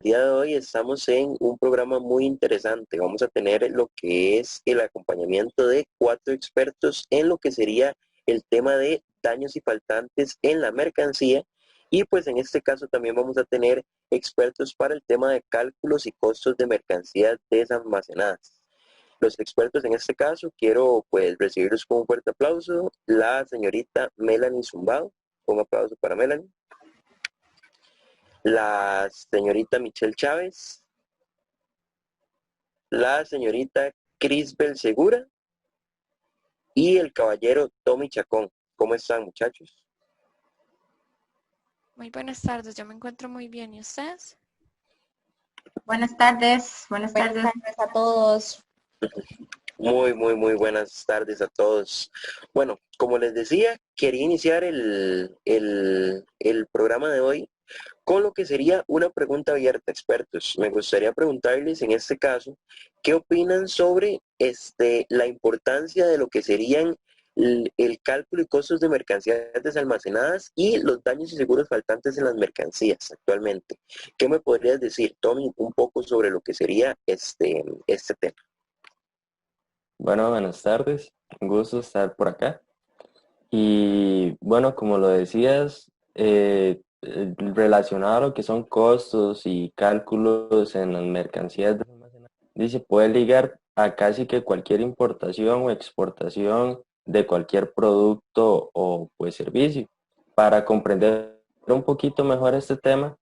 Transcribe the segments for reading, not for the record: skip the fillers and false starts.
El día de hoy estamos en un programa muy interesante. Vamos a tener lo que es el acompañamiento de 4 expertos en lo que sería el tema de daños y faltantes en la mercancía. Y pues en este caso también vamos a tener expertos para el tema de cálculos y costos de mercancías desalmacenadas. Los expertos en este caso quiero pues recibirlos con un fuerte aplauso. La señorita Melanie Zumbado. Un aplauso para Melanie. La señorita Michelle Chávez, la señorita Crisbel Segura y el caballero Tommy Chacón. ¿Cómo están, muchachos? Muy buenas tardes, yo me encuentro muy bien. ¿Y ustedes? Buenas tardes, buenas Buenas tardes. tardes a todos. Muy buenas tardes a todos. Bueno, como les decía, quería iniciar el programa de hoy con lo que sería una pregunta abierta, expertos. Me gustaría preguntarles en este caso, ¿qué opinan sobre la importancia de lo que serían el cálculo y costos de mercancías desalmacenadas y los daños y seguros faltantes en las mercancías actualmente? ¿Qué me podrías decir, Tommy, un poco sobre lo que sería este tema? Bueno, buenas tardes, un gusto estar por acá. Y bueno, como lo decías, relacionado a lo que son costos y cálculos en las mercancías, se puede ligar a casi que cualquier importación o exportación de cualquier producto o pues servicio. Para comprender un poquito mejor este tema,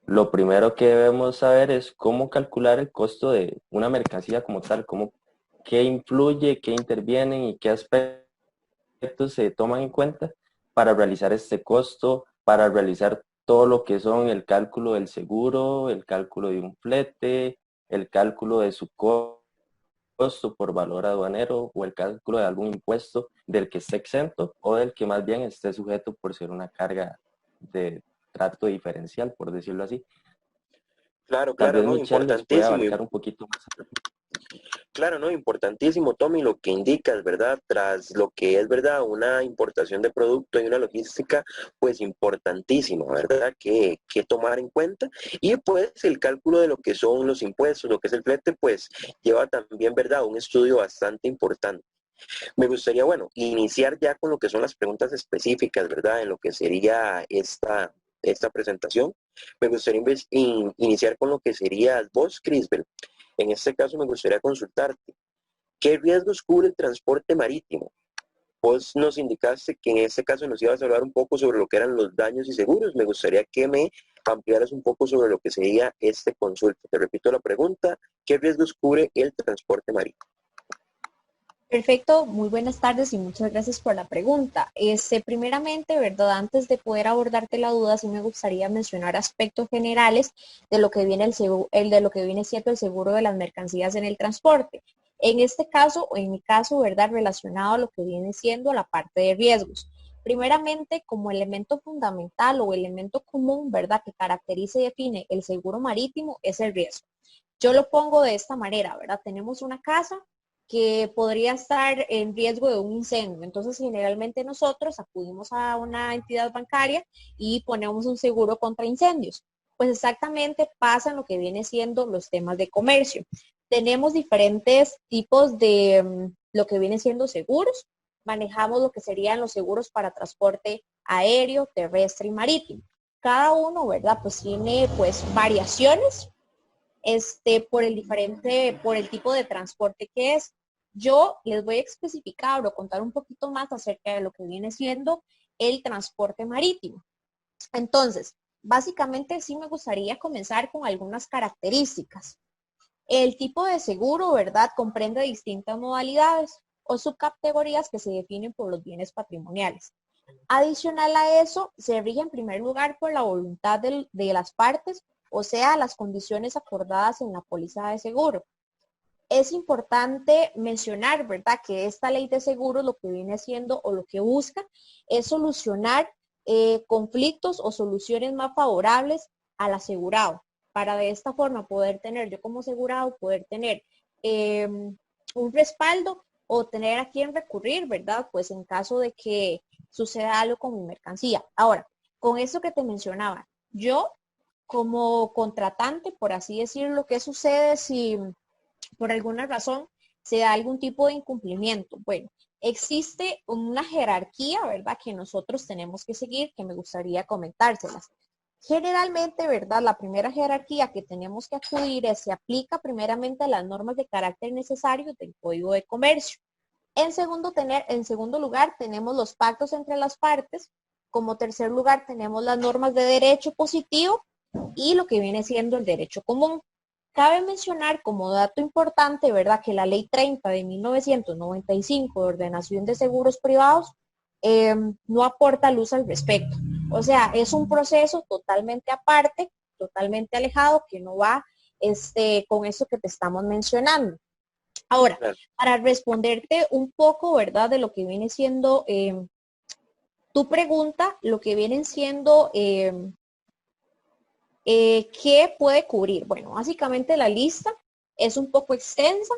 lo primero que debemos saber es cómo calcular el costo de una mercancía como tal, qué influye, qué intervienen y qué aspectos se toman en cuenta para realizar este costo, para realizar todo lo que son el cálculo del seguro, el cálculo de un flete, el cálculo de su costo por valor aduanero o el cálculo de algún impuesto del que esté exento o del que más bien esté sujeto por ser una carga de trato diferencial, por decirlo así. Claro, Tal claro, vez no, Michelle les puede importantísimo. abarcar un poquito más. Claro, no, importantísimo, Tommy, lo que indicas, ¿verdad? Tras lo que es, ¿verdad? Una importación de producto y una logística, pues importantísima, ¿verdad? Que tomar en cuenta. Y pues el cálculo de lo que son los impuestos, lo que es el flete, pues lleva también, ¿verdad? Un estudio bastante importante. Me gustaría, bueno, iniciar ya con lo que son las preguntas específicas, ¿verdad? En lo que sería esta presentación. Me gustaría iniciar con lo que sería vos, Crisbel. En este caso me gustaría consultarte, ¿qué riesgos cubre el transporte marítimo? Vos nos indicaste que en este caso nos ibas a hablar un poco sobre lo que eran los daños y seguros. Me gustaría que me ampliaras un poco sobre lo que sería este consulta. Te repito la pregunta, ¿qué riesgos cubre el transporte marítimo? Perfecto, muy buenas tardes y muchas gracias por la pregunta. Primeramente, ¿verdad? Antes de poder abordarte la duda, sí me gustaría mencionar aspectos generales de lo que viene de lo que viene siendo el seguro de las mercancías en el transporte. En este caso, o en mi caso, ¿verdad? Relacionado a lo que viene siendo la parte de riesgos. Primeramente, como elemento fundamental o elemento común, ¿verdad? Que caracteriza y define el seguro marítimo es el riesgo. Yo lo pongo de esta manera, ¿verdad? Tenemos una casa que podría estar en riesgo de un incendio. Entonces, generalmente nosotros acudimos a una entidad bancaria y ponemos un seguro contra incendios. Pues exactamente pasa en lo que viene siendo los temas de comercio. Tenemos diferentes tipos de lo que viene siendo seguros. Manejamos lo que serían los seguros para transporte aéreo, terrestre y marítimo. Cada uno, ¿verdad? Pues tiene pues variaciones por el tipo de transporte que es. Yo les voy a especificar o contar un poquito más acerca de lo que viene siendo el transporte marítimo. Entonces, básicamente sí me gustaría comenzar con algunas características. El tipo de seguro, ¿verdad? Comprende distintas modalidades o subcategorías que se definen por los bienes patrimoniales. Adicional a eso, se rige en primer lugar por la voluntad de las partes, o sea, las condiciones acordadas en la póliza de seguro. Es importante mencionar, ¿verdad?, que esta ley de seguros lo que viene siendo o lo que busca es solucionar conflictos o soluciones más favorables al asegurado, para de esta forma poder tener, yo como asegurado, poder tener un respaldo o tener a quién recurrir, ¿verdad? Pues en caso de que suceda algo con mi mercancía. Ahora, con eso que te mencionaba, yo como contratante, por así decirlo, ¿qué sucede si por alguna razón se da algún tipo de incumplimiento? Bueno, existe una jerarquía, ¿verdad?, que nosotros tenemos que seguir, que me gustaría comentárselas. Generalmente, ¿verdad?, la primera jerarquía que tenemos que acudir es, se aplica primeramente a las normas de carácter necesario del Código de Comercio. En segundo lugar, tenemos los pactos entre las partes. Como tercer lugar, tenemos las normas de derecho positivo y lo que viene siendo el derecho común. Cabe mencionar como dato importante, ¿verdad?, que la Ley 30 de 1995 de Ordenación de Seguros Privados no aporta luz al respecto. O sea, es un proceso totalmente aparte, totalmente alejado, que no va con eso que te estamos mencionando. Ahora, Claro. para responderte un poco, ¿verdad?, de lo que viene siendo tu pregunta, lo que vienen siendo ¿qué puede cubrir? Bueno, básicamente la lista es un poco extensa.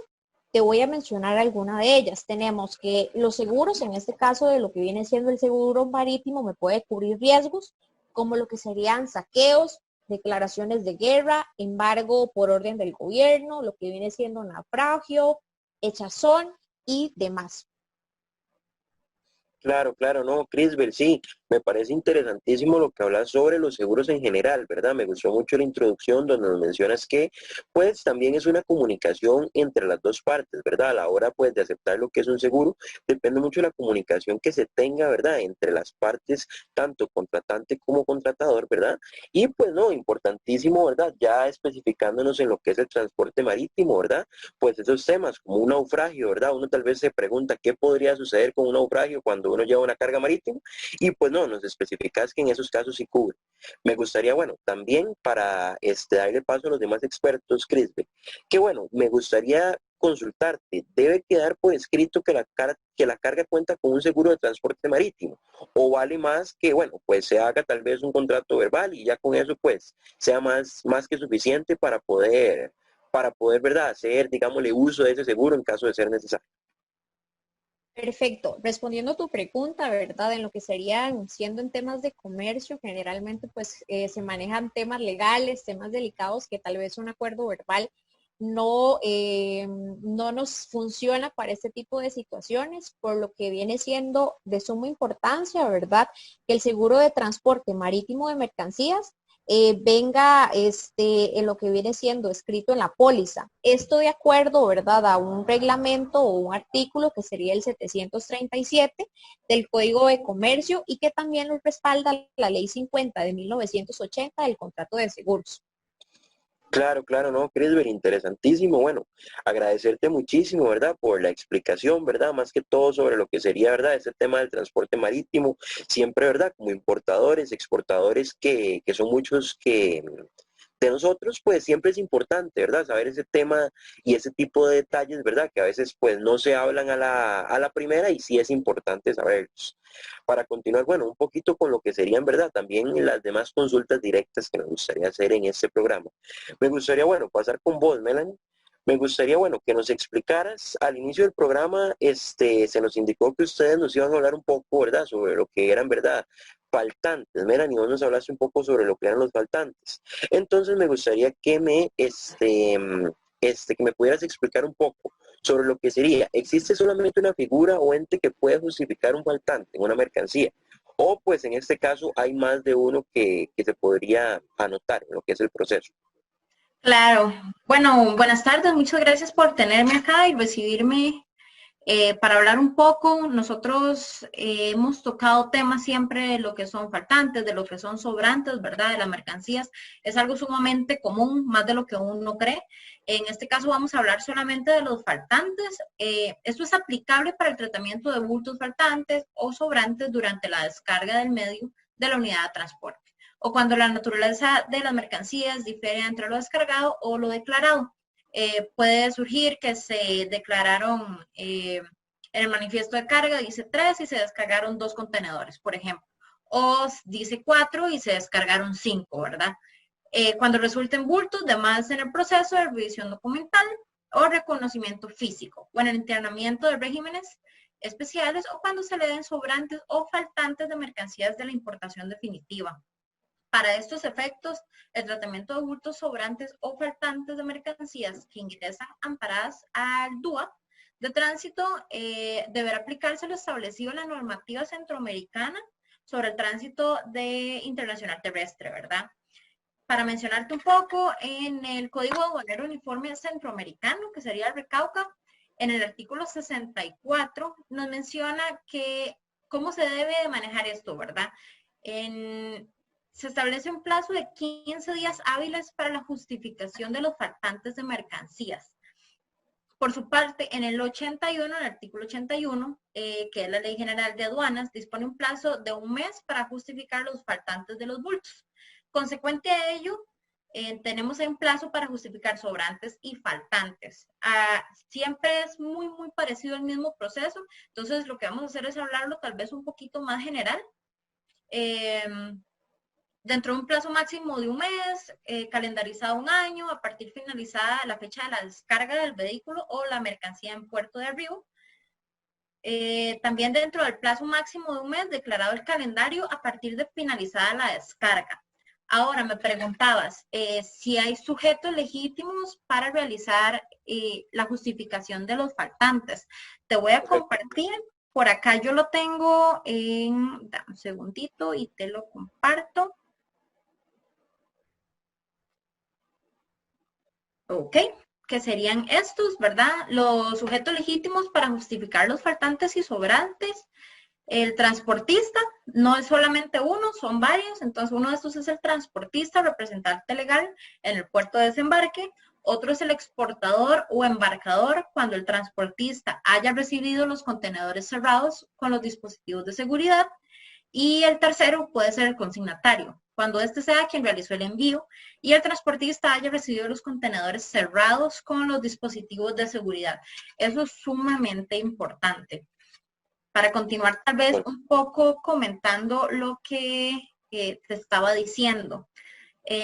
Te voy a mencionar alguna de ellas. Tenemos que los seguros, en este caso de lo que viene siendo el seguro marítimo, me puede cubrir riesgos como lo que serían saqueos, declaraciones de guerra, embargo por orden del gobierno, lo que viene siendo naufragio, hechazón y demás. Claro, claro, no, Crisbel, sí, me parece interesantísimo lo que hablas sobre los seguros en general, ¿verdad? Me gustó mucho la introducción donde nos mencionas que, pues, también es una comunicación entre las dos partes, ¿verdad? A la hora, pues, de aceptar lo que es un seguro, depende mucho de la comunicación que se tenga, ¿verdad? Entre las partes, tanto contratante como contratador, ¿verdad? Y, pues, no, importantísimo, ¿verdad? Ya especificándonos en lo que es el transporte marítimo, ¿verdad? Pues esos temas, como un naufragio, ¿verdad? Uno tal vez se pregunta qué podría suceder con un naufragio cuando uno lleva una carga marítima y pues no, nos especificas que en esos casos sí cubre. Me gustaría, bueno, también para darle paso a los demás expertos, Crisbe, que bueno, me gustaría consultarte, ¿debe quedar por escrito que la carga cuenta con un seguro de transporte marítimo? ¿O vale más que, bueno, pues se haga tal vez un contrato verbal y ya con eso pues sea más que suficiente para poder, ¿verdad?, hacer, digámosle, uso de ese seguro en caso de ser necesario? Perfecto. Respondiendo a tu pregunta, ¿verdad? En lo que serían, siendo en temas de comercio, generalmente pues se manejan temas legales, temas delicados que tal vez un acuerdo verbal no nos funciona para este tipo de situaciones, por lo que viene siendo de suma importancia, ¿verdad?, que el seguro de transporte marítimo de mercancías venga en lo que viene siendo escrito en la póliza. Esto de acuerdo, ¿verdad?, a un reglamento o un artículo que sería el 737 del Código de Comercio y que también lo respalda la Ley 50 de 1980 del contrato de seguros. Claro, claro, no, Crisber, interesantísimo. Bueno, agradecerte muchísimo, ¿verdad?, por la explicación, ¿verdad?, más que todo sobre lo que sería, ¿verdad?, ese tema del transporte marítimo, siempre, ¿verdad?, como importadores, exportadores, que son muchos que de nosotros, pues siempre es importante, ¿verdad?, saber ese tema y ese tipo de detalles, ¿verdad?, que a veces pues no se hablan a la primera y sí es importante saberlos. Para continuar, bueno, un poquito con lo que serían, ¿verdad?, también las demás consultas directas que me gustaría hacer en este programa. Me gustaría, bueno, pasar con vos, Melanie. Me gustaría, bueno, que nos explicaras, al inicio del programa, se nos indicó que ustedes nos iban a hablar un poco, ¿verdad?, sobre lo que eran, ¿verdad?, faltantes. Melanie, vos nos hablaste un poco sobre lo que eran los faltantes. Entonces me gustaría que me pudieras explicar un poco sobre lo que sería, ¿existe solamente una figura o ente que puede justificar un faltante en una mercancía? O pues en este caso hay más de uno que se podría anotar en lo que es el proceso. Claro. Bueno, buenas tardes. Muchas gracias por tenerme acá y recibirme para hablar un poco. Nosotros hemos tocado temas siempre de lo que son faltantes, de lo que son sobrantes, ¿verdad?, de las mercancías. Es algo sumamente común, más de lo que uno cree. En este caso vamos a hablar solamente de los faltantes. Esto es aplicable para el tratamiento de bultos faltantes o sobrantes durante la descarga del medio de la unidad de transporte, o cuando la naturaleza de las mercancías difiere entre lo descargado o lo declarado. Puede surgir que se declararon en el manifiesto de carga, dice 3 y se descargaron 2 contenedores, por ejemplo. O dice 4 y se descargaron 5, ¿verdad? Cuando resulten bultos de más en el proceso de revisión documental o reconocimiento físico, o en el internamiento de regímenes especiales, o cuando se le den sobrantes o faltantes de mercancías de la importación definitiva. Para estos efectos, el tratamiento de bultos sobrantes o faltantes de mercancías que ingresan amparadas al DUA de tránsito deberá aplicarse lo establecido en la normativa centroamericana sobre el tránsito internacional terrestre, ¿verdad? Para mencionarte un poco, en el Código Aduanero Uniforme Centroamericano, que sería el RECAUCA, en el artículo 64 nos menciona que cómo se debe de manejar esto, ¿verdad? Se establece un plazo de 15 días hábiles para la justificación de los faltantes de mercancías. Por su parte, en el 81, el artículo 81, que es la Ley General de Aduanas, dispone un plazo de 1 mes para justificar los faltantes de los bultos. Consecuente a ello, tenemos un plazo para justificar sobrantes y faltantes. Siempre es muy, muy parecido al mismo proceso, entonces lo que vamos a hacer es hablarlo tal vez un poquito más general. Dentro de un plazo máximo de 1 mes, calendarizado 1 año, a partir finalizada la fecha de la descarga del vehículo o la mercancía en puerto de arribo. También dentro del plazo máximo de 1 mes, declarado el calendario a partir de finalizada la descarga. Ahora, me preguntabas si hay sujetos legítimos para realizar la justificación de los faltantes. Te voy a compartir, por acá yo lo tengo dame un segundito y te lo comparto. Ok, que serían estos, ¿verdad? Los sujetos legítimos para justificar los faltantes y sobrantes. El transportista, no es solamente uno, son varios. Entonces, uno de estos es el transportista, representante legal en el puerto de desembarque. Otro es el exportador o embarcador, cuando el transportista haya recibido los contenedores cerrados con los dispositivos de seguridad. Y el tercero puede ser el consignatario, cuando este sea quien realizó el envío y el transportista haya recibido los contenedores cerrados con los dispositivos de seguridad. Eso es sumamente importante. Para continuar tal vez un poco comentando lo que te estaba diciendo.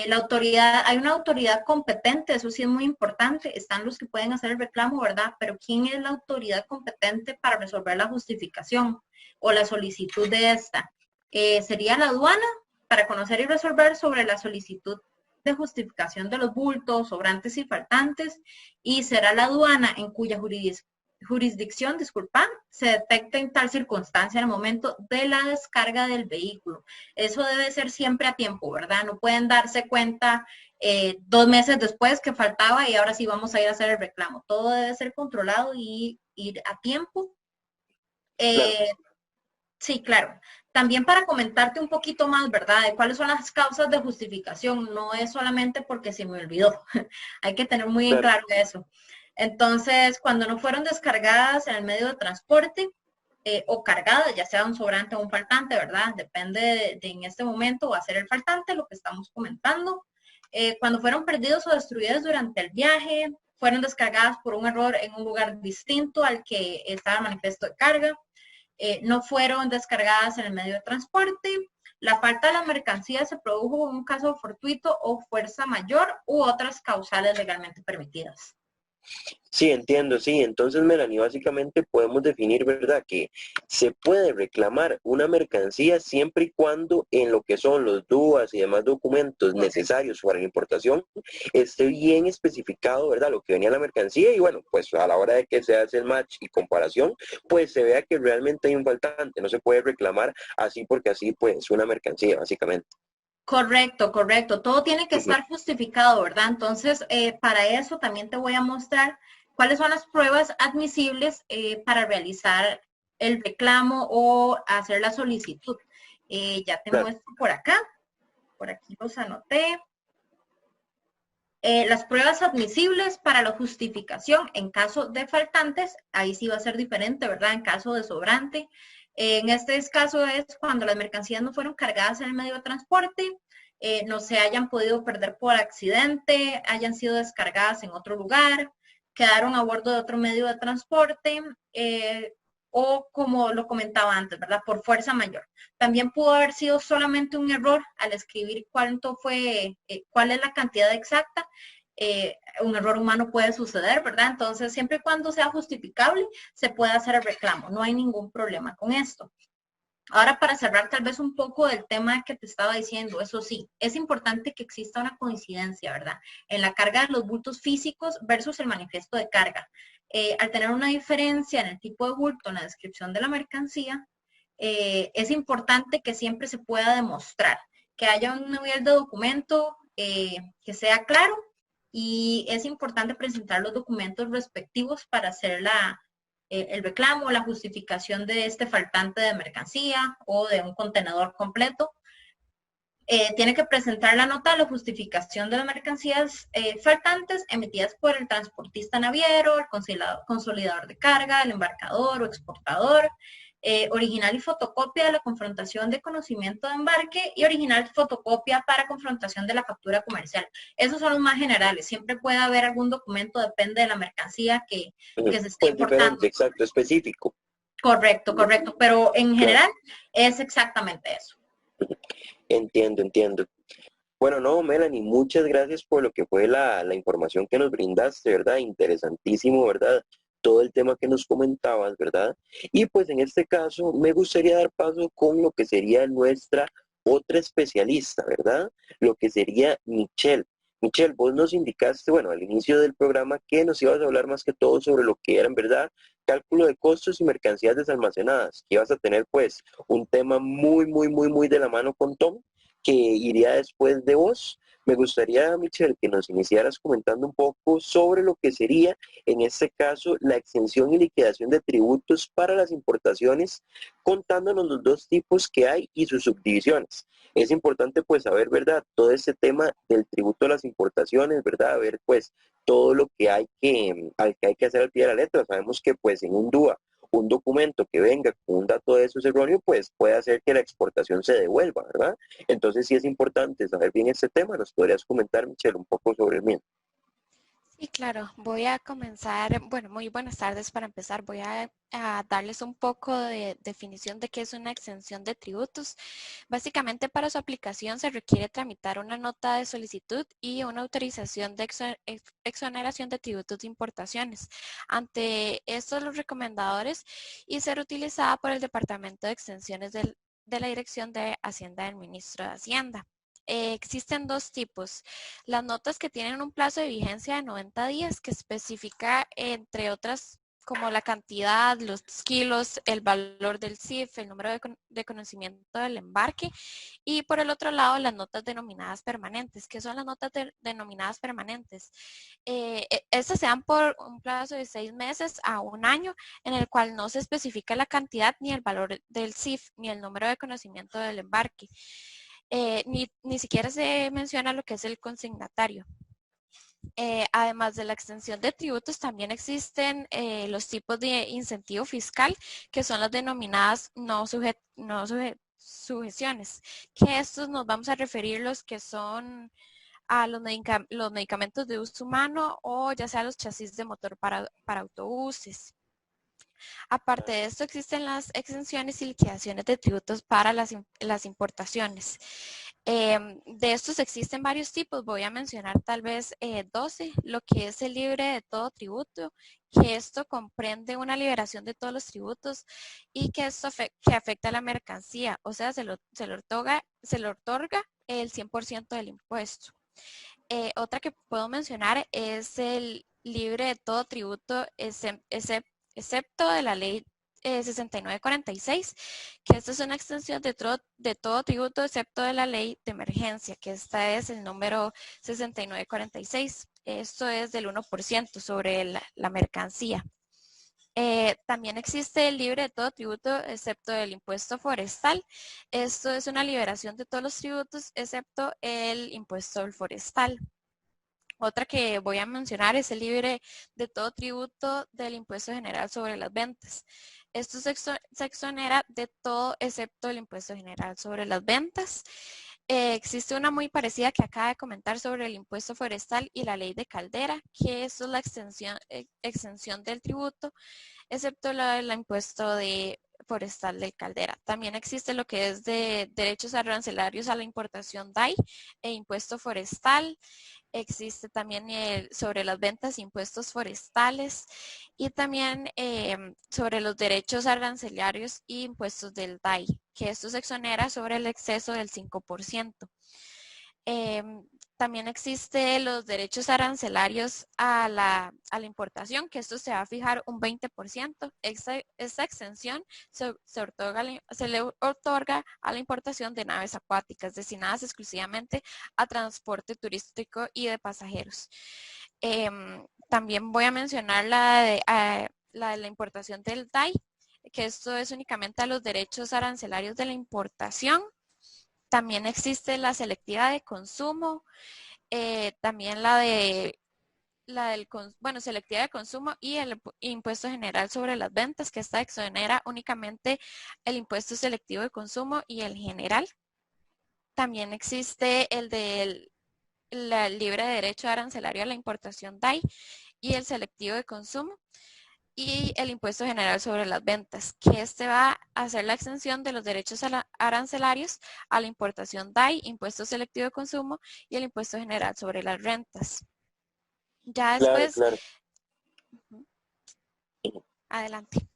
La autoridad, hay una autoridad competente, eso sí es muy importante, están los que pueden hacer el reclamo, ¿verdad? Pero ¿quién es la autoridad competente para resolver la justificación o la solicitud de esta? Sería la aduana, para conocer y resolver sobre la solicitud de justificación de los bultos, sobrantes y faltantes, y será la aduana en cuya jurisdicción, se detecta en tal circunstancia en el momento de la descarga del vehículo. Eso debe ser siempre a tiempo, ¿verdad? No pueden darse cuenta 2 meses después que faltaba y ahora sí vamos a ir a hacer el reclamo. Todo debe ser controlado y ir a tiempo. Claro. Sí, claro. También para comentarte un poquito más, ¿verdad? De cuáles son las causas de justificación. No es solamente porque se me olvidó. Hay que tener muy en claro eso. Entonces, cuando no fueron descargadas en el medio de transporte o cargadas, ya sea un sobrante o un faltante, ¿verdad? Depende de en este momento va a ser el faltante, lo que estamos comentando. Cuando fueron perdidos o destruidos durante el viaje, fueron descargadas por un error en un lugar distinto al que estaba el manifiesto de carga. No fueron descargadas en el medio de transporte. La falta de la mercancía se produjo en un caso fortuito o fuerza mayor u otras causales legalmente permitidas. Sí, entiendo, sí. Entonces, Melanie, básicamente podemos definir, ¿verdad?, que se puede reclamar una mercancía siempre y cuando en lo que son los DUAs y demás documentos necesarios para la importación esté bien especificado, ¿verdad?, lo que venía en la mercancía y bueno, pues a la hora de que se hace el match y comparación, pues se vea que realmente hay un faltante. No se puede reclamar así porque así, pues, es una mercancía, básicamente. Correcto, correcto. Todo tiene que estar justificado, ¿verdad? Entonces, para eso también te voy a mostrar cuáles son las pruebas admisibles para realizar el reclamo o hacer la solicitud. Ya te muestro por acá. Por aquí los anoté. Las pruebas admisibles para la justificación en caso de faltantes, ahí sí va a ser diferente, ¿verdad? En caso de sobrante. En este caso es cuando las mercancías no fueron cargadas en el medio de transporte, no se hayan podido perder por accidente, hayan sido descargadas en otro lugar, quedaron a bordo de otro medio de transporte, o como lo comentaba antes, ¿verdad? Por fuerza mayor. También pudo haber sido solamente un error al escribir cuánto fue, cuál es la cantidad exacta. Un error humano puede suceder, ¿verdad? Entonces, siempre y cuando sea justificable, se puede hacer el reclamo. No hay ningún problema con esto. Ahora, para cerrar tal vez un poco del tema que te estaba diciendo, eso sí, es importante que exista una coincidencia, ¿verdad? En la carga de los bultos físicos versus el manifiesto de carga. Al tener una diferencia en el tipo de bulto en la descripción de la mercancía, es importante que siempre se pueda demostrar, que haya un nivel de documento que sea claro, y es importante presentar los documentos respectivos para hacer el reclamo, la justificación de este faltante de mercancía o de un contenedor completo. Tiene que presentar la nota de la justificación de las mercancías faltantes emitidas por el transportista naviero, el consolidador de carga, el embarcador o exportador, original y fotocopia de la confrontación de conocimiento de embarque y original y fotocopia para confrontación de la factura comercial. Esos son los más generales. Siempre puede haber algún documento, depende de la mercancía que se esté Pues importando. diferente, exacto, específico. Correcto, pero en general es exactamente eso. Entiendo, entiendo. Bueno, no, Melanie, muchas gracias por lo que fue la información que nos brindaste, ¿verdad? Interesantísimo, ¿verdad? Todo el tema que nos comentabas, ¿verdad? Y pues en este caso me gustaría dar paso con lo que sería nuestra otra especialista, ¿verdad? Lo que sería Michelle. Michelle, vos nos indicaste, bueno, al inicio del programa que nos ibas a hablar más que todo sobre lo que eran, ¿verdad? Cálculo de costos y mercancías desalmacenadas, que ibas a tener pues un tema muy de la mano con Tom, que iría después de vos. Me gustaría, Michelle, que nos iniciaras comentando un poco sobre lo que sería, en este caso, la exención y liquidación de tributos para las importaciones, contándonos los dos tipos que hay y sus subdivisiones. Es importante, pues, saber, ¿verdad?, todo este tema del tributo a las importaciones, ¿verdad?, ver, pues, todo lo que hay que hacer al pie de la letra. Sabemos que, pues, en un DUA, un documento que venga con un dato de esos erróneo, pues puede hacer que la exportación se devuelva, ¿verdad? Entonces sí es importante saber bien este tema. ¿Nos podrías comentar, Michelle, un poco sobre el mismo? Sí, claro. Voy a comenzar, bueno, muy buenas tardes para empezar. Voy a darles un poco de definición de qué es una exención de tributos. Básicamente, para su aplicación se requiere tramitar una nota de solicitud y una autorización de exoneración de tributos de importaciones ante estos los recomendadores y ser utilizada por el Departamento de Exenciones de la Dirección de Hacienda del Ministro de Hacienda. Existen dos tipos. Las notas que tienen un plazo de vigencia de 90 días, que especifica, entre otras, como la cantidad, los kilos, el valor del CIF, el número de conocimiento del embarque. Y por el otro lado, las notas denominadas permanentes. ¿Qué son las notas denominadas permanentes? Estas se dan por un plazo de 6 meses a un año, en el cual no se especifica la cantidad ni el valor del CIF, ni el número de conocimiento del embarque. Ni siquiera se menciona lo que es el consignatario. Además de la extensión de tributos, también existen los tipos de incentivo fiscal, que son las denominadas sujeciones, que estos nos vamos a referir los que son a los medicamentos de uso humano o ya sea los chasis de motor para autobuses. Aparte de esto, existen las exenciones y liquidaciones de tributos para las importaciones. De estos existen varios tipos, voy a mencionar tal vez 12, lo que es el libre de todo tributo, que esto comprende una liberación de todos los tributos y que esto que afecta a la mercancía, o sea, se le otorga el 100% del impuesto. Otra que puedo mencionar es el libre de todo tributo, excepto de la ley 6946, que esta es una extensión de todo tributo excepto de la ley de emergencia, que esta es el número 6946. Esto es del 1% sobre la mercancía. También existe el libre de todo tributo excepto el impuesto forestal. Esto es una liberación de todos los tributos excepto el impuesto forestal. Otra que voy a mencionar es el libre de todo tributo del impuesto general sobre las ventas. Esto se exonera de todo excepto el impuesto general sobre las ventas. Existe una muy parecida que acaba de comentar sobre el impuesto forestal y la ley de Caldera, que eso es la exención del tributo, excepto el impuesto forestal de Caldera. También existe lo que es de derechos arancelarios a la importación DAI e impuesto forestal. existe también sobre las ventas, impuestos forestales y también sobre los derechos arancelarios y impuestos del DAI, que esto se exonera sobre el exceso del 5%. También existe los derechos arancelarios a la importación, que esto se va a fijar un 20%. Esta exención se le otorga a la importación de naves acuáticas destinadas exclusivamente a transporte turístico y de pasajeros. También voy a mencionar la de la importación del DAI, que esto es únicamente a los derechos arancelarios de la importación. También existe la selectiva de consumo, también selectiva de consumo y el impuesto general sobre las ventas, que esta exonera únicamente el impuesto selectivo de consumo y el general. También existe el del libre derecho arancelario a la importación DAI y el selectivo de consumo y el impuesto general sobre las ventas, que este va a hacer la exención de los derechos arancelarios a la importación DAI, impuesto selectivo de consumo y el impuesto general sobre las rentas. Ya Claro, después, claro. adelante.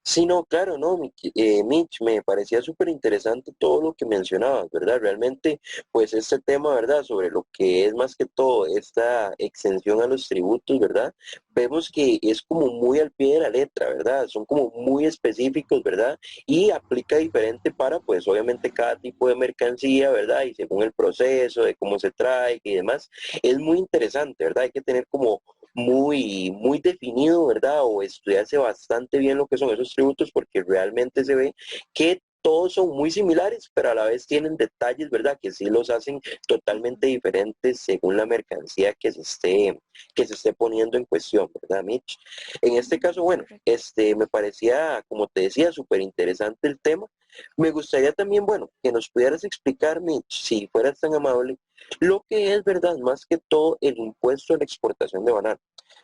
Sí, no, claro, no, Mitch, me parecía súper interesante todo lo que mencionabas, ¿verdad? Realmente, pues este tema, ¿verdad? Sobre lo que es más que todo esta exención a los tributos, ¿verdad? Vemos que es como muy al pie de la letra, ¿verdad? Son como muy específicos, ¿verdad? Y aplica diferente para, pues obviamente cada tipo de mercancía, ¿verdad? Y según el proceso, de cómo se trae y demás, es muy interesante, ¿verdad? Hay que tener como muy definido, ¿verdad? O estudiarse bastante bien lo que son esos tributos porque realmente se ve que todos son muy similares, pero a la vez tienen detalles, ¿verdad? Que sí los hacen totalmente diferentes según la mercancía que se esté poniendo en cuestión, ¿verdad, Mitch? En este caso, bueno, Correcto. me parecía, como te decía, súper interesante el tema. Me gustaría también, bueno, que nos pudieras explicar, Mitch, si fueras tan amable, lo que es, ¿verdad? Más que todo el impuesto a la exportación de banano.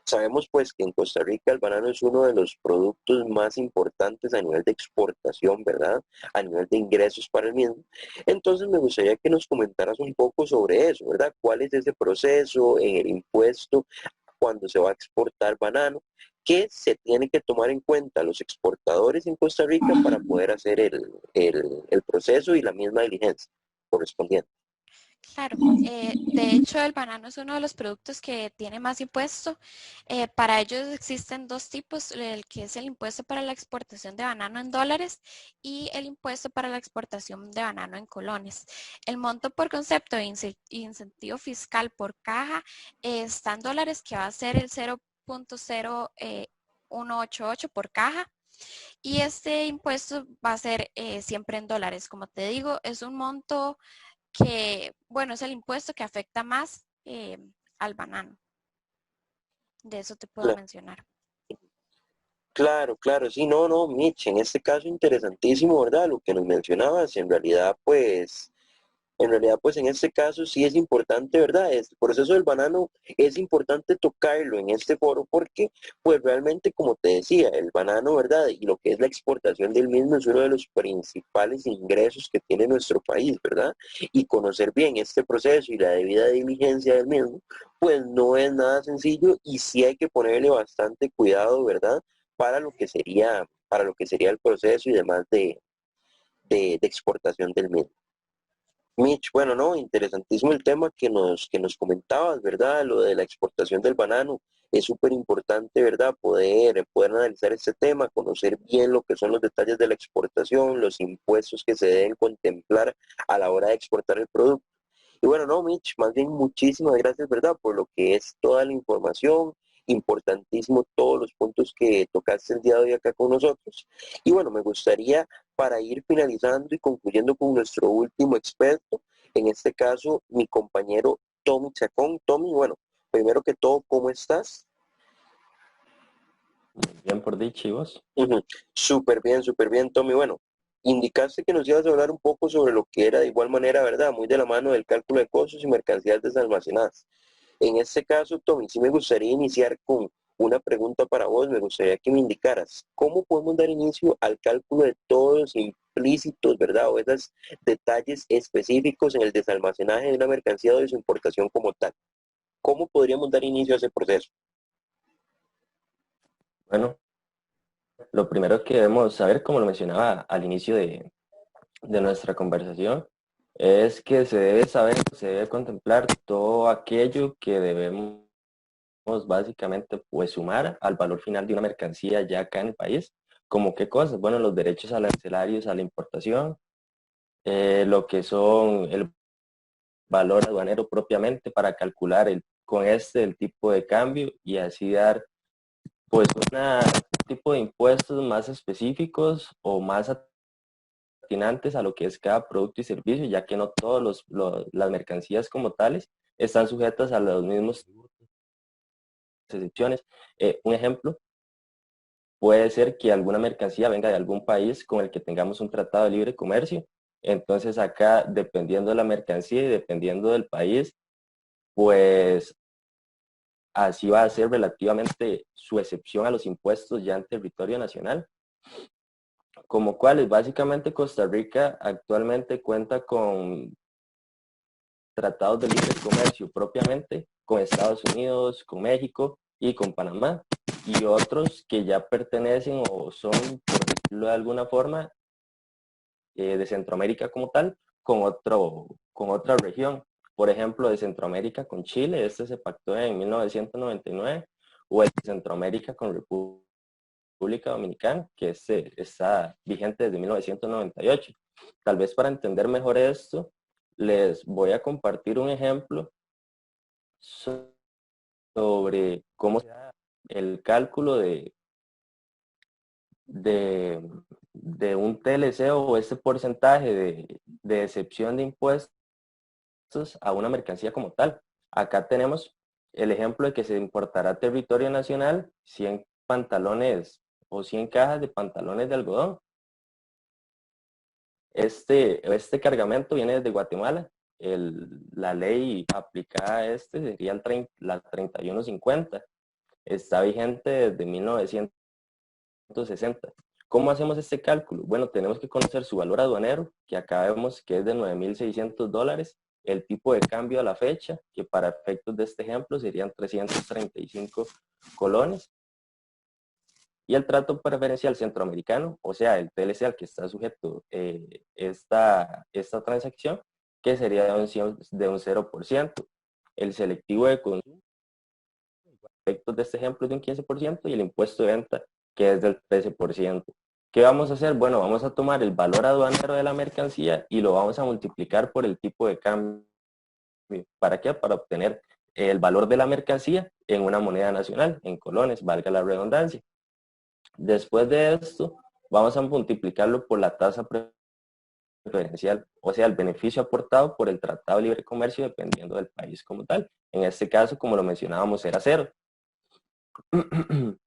Sabemos pues que en Costa Rica el banano es uno de los productos más importantes a nivel de exportación, ¿verdad? A nivel de ingresos para el mismo. Entonces me gustaría que nos comentaras un poco sobre eso, ¿verdad? ¿Cuál es ese proceso en el impuesto cuando se va a exportar banano? ¿Qué se tiene que tomar en cuenta los exportadores en Costa Rica para poder hacer el proceso y la misma diligencia correspondiente? Claro, de hecho el banano es uno de los productos que tiene más impuesto. Para ellos existen dos tipos, el que es el impuesto para la exportación de banano en dólares y el impuesto para la exportación de banano en colones. El monto por concepto de incentivo fiscal por caja está en dólares, que va a ser el 0.0188 por caja. Y este impuesto va a ser siempre en dólares. Como te digo, es un monto que, bueno, es el impuesto que afecta más al banano. De eso te puedo mencionar. Claro, claro, sí, no, no, Mitch, en este caso interesantísimo, ¿verdad? Lo que nos mencionabas, en realidad, pues en este caso sí es importante, ¿verdad? El proceso del banano es importante tocarlo en este foro porque, pues realmente, como te decía, el banano, ¿verdad? Y lo que es la exportación del mismo es uno de los principales ingresos que tiene nuestro país, ¿verdad? Y conocer bien este proceso y la debida diligencia del mismo, pues no es nada sencillo y sí hay que ponerle bastante cuidado, ¿verdad? Para lo que sería el proceso y demás de exportación del mismo. Mitch, bueno, no, interesantísimo el tema que nos comentabas, ¿verdad? Lo de la exportación del banano. Es súper importante, ¿verdad? Poder analizar este tema, conocer bien lo que son los detalles de la exportación, los impuestos que se deben contemplar a la hora de exportar el producto. Y bueno, no, Mitch, más bien muchísimas gracias, ¿verdad? Por lo que es toda la información, importantísimo todos los puntos que tocaste el día de hoy acá con nosotros. Y bueno, me gustaría para ir finalizando y concluyendo con nuestro último experto, en este caso mi compañero Tommy Chacón. Tommy, bueno, primero que todo, ¿cómo estás? Bien por dicho, ¿y vos? Súper bien, Tommy. Bueno, indicaste que nos ibas a hablar un poco sobre lo que era de igual manera, ¿verdad? Muy de la mano del cálculo de costos y mercancías desalmacenadas. En este caso, Tommy, sí me gustaría iniciar con una pregunta para vos. Me gustaría que me indicaras cómo podemos dar inicio al cálculo de todos los implícitos, ¿verdad? O esos detalles específicos en el desalmacenaje de una mercancía o de su importación como tal. ¿Cómo podríamos dar inicio a ese proceso? Bueno, lo primero que debemos saber, como lo mencionaba al inicio de nuestra conversación, es que se debe saber, se debe contemplar todo aquello que debemos básicamente pues sumar al valor final de una mercancía ya acá en el país. ¿Como qué cosas? Bueno, los derechos arancelarios a la importación, lo que son el valor aduanero propiamente para calcular con el tipo de cambio y así dar pues un tipo de impuestos más específicos o más atinantes a lo que es cada producto y servicio, ya que no todas las mercancías como tales están sujetas a los mismos excepciones. Un ejemplo puede ser que alguna mercancía venga de algún país con el que tengamos un tratado de libre comercio. Entonces acá, dependiendo de la mercancía y dependiendo del país, pues así va a ser relativamente su excepción a los impuestos ya en territorio nacional. Como cuáles, básicamente Costa Rica actualmente cuenta con tratados de libre comercio propiamente con Estados Unidos, con México y con Panamá, y otros que ya pertenecen o son, por decirlo de alguna forma, de Centroamérica como tal, con otra región. Por ejemplo, de Centroamérica con Chile, este se pactó en 1999, o el de Centroamérica con República Dominicana, que este está vigente desde 1998. Tal vez para entender mejor esto, les voy a compartir un ejemplo sobre cómo se da el cálculo de, de un TLC o este porcentaje de excepción de impuestos a una mercancía como tal. Acá tenemos el ejemplo de que se importará a territorio nacional 100 pantalones o 100 cajas de pantalones de algodón. Este cargamento viene desde Guatemala. La ley aplicada a este sería la 3150. Está vigente desde 1960. ¿Cómo hacemos este cálculo? Bueno, tenemos que conocer su valor aduanero, que acá vemos que es de $9,600, el tipo de cambio a la fecha, que para efectos de este ejemplo serían 335 colones, y el trato preferencial centroamericano, o sea, el TLC al que está sujeto esta transacción, que sería de un 0%. El selectivo de consumo, efectos de este ejemplo, es de un 15%, y el impuesto de venta, que es del 13%. ¿Qué vamos a hacer? Bueno, vamos a tomar el valor aduanero de la mercancía y lo vamos a multiplicar por el tipo de cambio. ¿Para qué? Para obtener el valor de la mercancía en una moneda nacional, en colones, valga la redundancia. Después de esto, vamos a multiplicarlo por la tasa preferencial, o sea, el beneficio aportado por el Tratado de Libre Comercio dependiendo del país como tal. En este caso, como lo mencionábamos, era cero.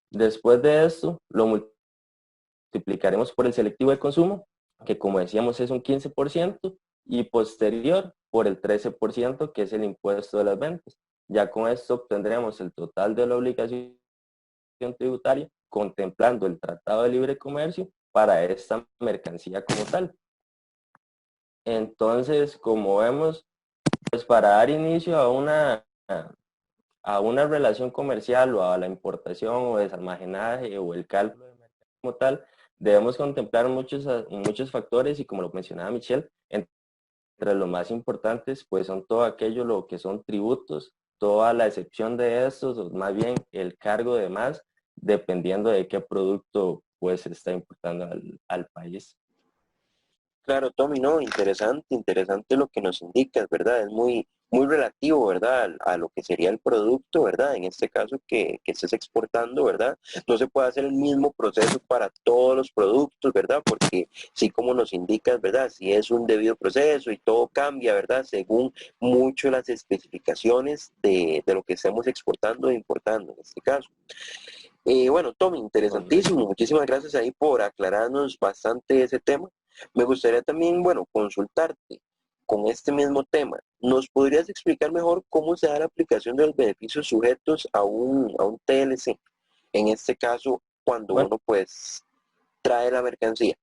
Después de esto, lo multiplicaremos por el selectivo de consumo, que como decíamos es un 15%, y posterior por el 13%, que es el impuesto de las ventas. Ya con esto obtendremos el total de la obligación tributaria, contemplando el Tratado de Libre Comercio para esta mercancía como tal. Entonces, como vemos, pues para dar inicio a una relación comercial o a la importación o desalmacenaje o el cálculo de mercado como tal, debemos contemplar muchos factores y como lo mencionaba Michelle, entre los más importantes pues son todo aquello lo que son tributos, toda la excepción de estos, o más bien el cargo de más, dependiendo de qué producto pues se está importando al país. Claro, Tommy, no, interesante lo que nos indicas, ¿verdad? Es muy relativo, ¿verdad? A lo que sería el producto, ¿verdad? En este caso que estés exportando, ¿verdad? No se puede hacer el mismo proceso para todos los productos, ¿verdad? Porque sí, como nos indicas, ¿verdad? Si es un debido proceso y todo cambia, ¿verdad? Según mucho las especificaciones de lo que estemos exportando e importando, en este caso. Bueno, Tommy, interesantísimo. Muchísimas gracias ahí por aclararnos bastante ese tema. Me gustaría también, bueno, consultarte con este mismo tema. ¿Nos podrías explicar mejor cómo se da la aplicación de los beneficios sujetos a un TLC? En este caso, cuando Bueno, uno pues trae la mercancía.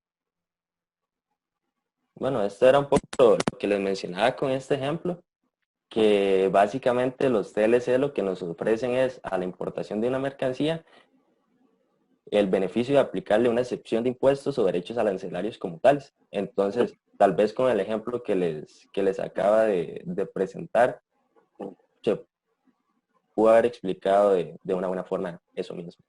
bueno, esto era un poco lo que les mencionaba con este ejemplo. que básicamente los TLC lo que nos ofrecen es a la importación de una mercancía el beneficio de aplicarle una excepción de impuestos o derechos arancelarios como tales. Entonces, tal vez con el ejemplo que les acaba de presentar, se pudo haber explicado de una buena forma eso mismo.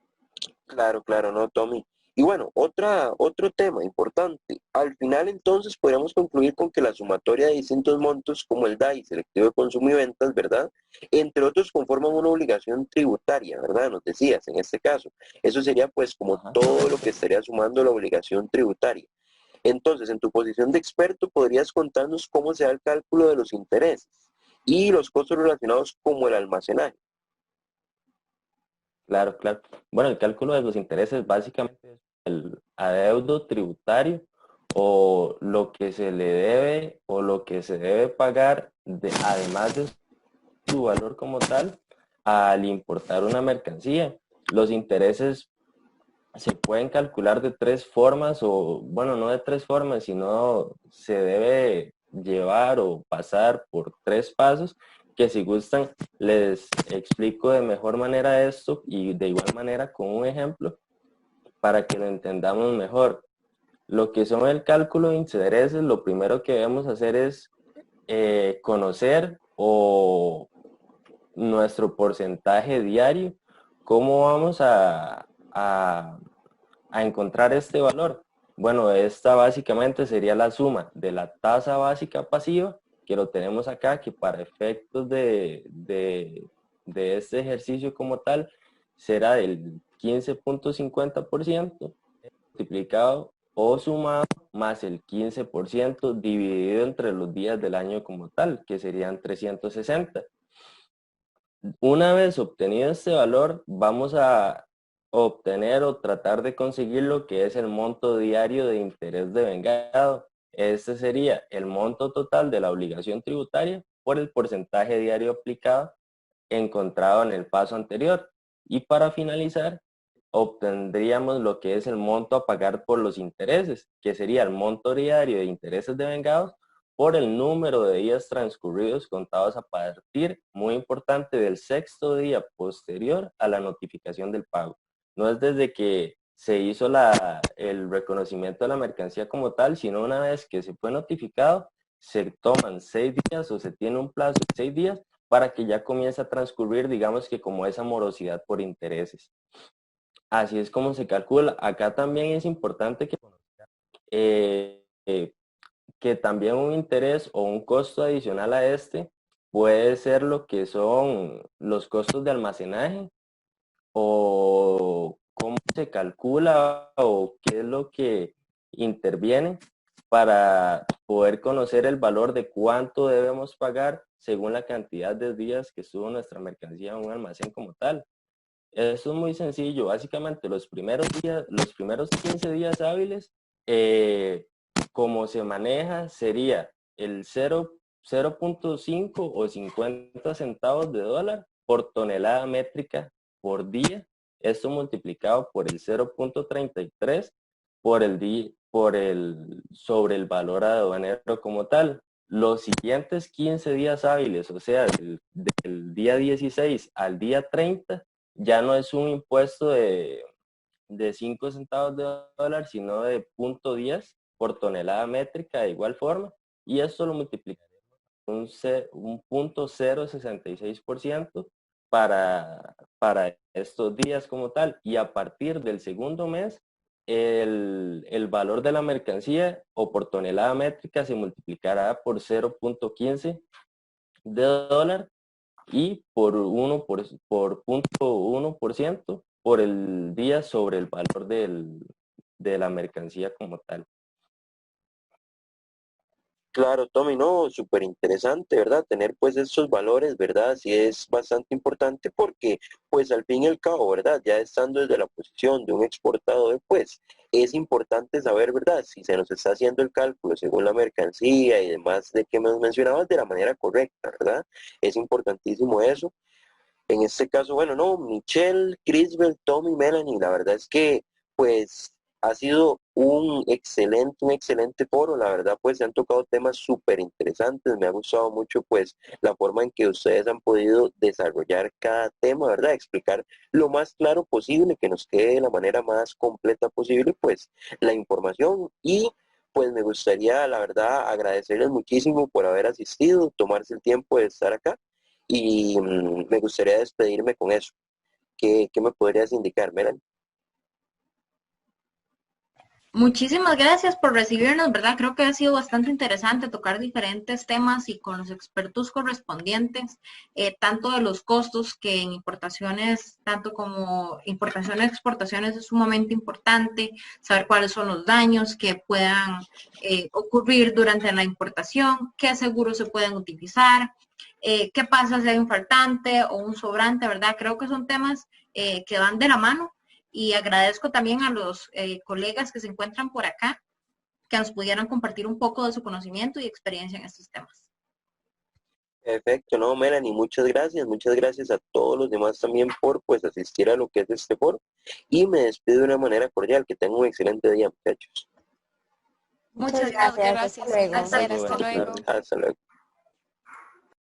Claro, claro, no, Tommy. Y bueno, otro tema importante. Al final entonces podríamos concluir con que la sumatoria de distintos montos como el DAI, selectivo de consumo y ventas, ¿verdad? Entre otros conforman una obligación tributaria, ¿verdad? Nos decías en este caso. Eso sería pues como Ajá. todo lo que estaría sumando la obligación tributaria. Entonces, en tu posición de experto, ¿podrías contarnos cómo se da el cálculo de los intereses y los costos relacionados como el almacenaje? Claro, claro. Bueno, el cálculo de los intereses básicamente es el adeudo tributario o lo que se le debe o lo que se debe pagar además de su valor como tal al importar una mercancía. Los intereses se pueden calcular de tres formas o, bueno, no de tres formas, sino se debe llevar o pasar por tres pasos que si gustan les explico de mejor manera esto y de igual manera con un ejemplo para que lo entendamos mejor. Lo que son el cálculo de intereses, lo primero que debemos hacer es conocer o nuestro porcentaje diario, cómo vamos a encontrar este valor. Bueno, esta básicamente sería la suma de la tasa básica pasiva, que lo tenemos acá, que para efectos de este ejercicio como tal, será del 15.50% multiplicado o sumado más el 15% dividido entre los días del año como tal, que serían 360. Una vez obtenido este valor, vamos a obtener o tratar de conseguir lo que es el monto diario de interés devengado. Este sería el monto total de la obligación tributaria por el porcentaje diario aplicado encontrado en el paso anterior. Y para finalizar, obtendríamos lo que es el monto a pagar por los intereses, que sería el monto diario de intereses devengados por el número de días transcurridos contados a partir, muy importante, del sexto día posterior a la notificación del pago. No es desde que se hizo el reconocimiento de la mercancía como tal, sino una vez que se fue notificado, se toman 6 días o se tiene un plazo de 6 días para que ya comience a transcurrir, digamos que como esa morosidad por intereses. Así es como se calcula. Acá también es importante eh, eh, que también un interés o un costo adicional a este puede ser lo que son los costos de almacenaje o cómo se calcula o qué es lo que interviene para poder conocer el valor de cuánto debemos pagar según la cantidad de días que estuvo nuestra mercancía en un almacén como tal. Eso es muy sencillo. Básicamente los primeros días, los primeros 15 días hábiles, como se maneja sería el 0.5 o 50 centavos de dólar por tonelada métrica por día. Esto multiplicado por el 0.33 por el día, sobre el valor aduanero como tal. Los siguientes 15 días hábiles, o sea, del día 16 al día 30, ya no es un impuesto de 5 centavos de dólar, sino de 0.10 por tonelada métrica de igual forma, y esto lo multiplica un 0.066% para estos días como tal, y a partir del segundo mes, el valor de la mercancía o por tonelada métrica se multiplicará por 0.15 de dólar y por 0.1% por el día sobre el valor de la mercancía como tal. Claro, Tommy, no, súper interesante, ¿verdad? Tener pues estos valores, ¿verdad? Sí es bastante importante porque pues al fin y al cabo, ¿verdad? Ya estando desde la posición de un exportador, pues es importante saber, ¿verdad? Si se nos está haciendo el cálculo según la mercancía y demás de que me mencionabas de la manera correcta, ¿verdad? Es importantísimo eso. En este caso, bueno, no, Michelle, Crisbel, Tommy, Melanie, la verdad es que pues ha sido un excelente foro, la verdad, pues se han tocado temas súper interesantes, me ha gustado mucho, pues, la forma en que ustedes han podido desarrollar cada tema, ¿verdad? Explicar lo más claro posible, que nos quede de la manera más completa posible, pues, la información y, pues, me gustaría, la verdad, agradecerles muchísimo por haber asistido, tomarse el tiempo de estar acá y me gustaría despedirme con eso. ¿Qué me podrías indicar, Melanie? Muchísimas gracias por recibirnos, ¿verdad? Creo que ha sido bastante interesante tocar diferentes temas y con los expertos correspondientes, tanto de los costos que en importaciones, tanto como importaciones y exportaciones es sumamente importante, saber cuáles son los daños que puedan ocurrir durante la importación, qué seguros se pueden utilizar, qué pasa si hay un faltante o un sobrante, ¿verdad? Creo que son temas que van de la mano. Y agradezco también a los colegas que se encuentran por acá, que nos pudieran compartir un poco de su conocimiento y experiencia en estos temas. Perfecto, no, Melanie, muchas gracias a todos los demás también por pues asistir a lo que es este foro y me despido de una manera cordial, que tengan un excelente día, muchachos. Muchas Muchas gracias. gracias. Hasta Gracias, un luego. placer, hasta Buenas luego. tardes. Hasta luego.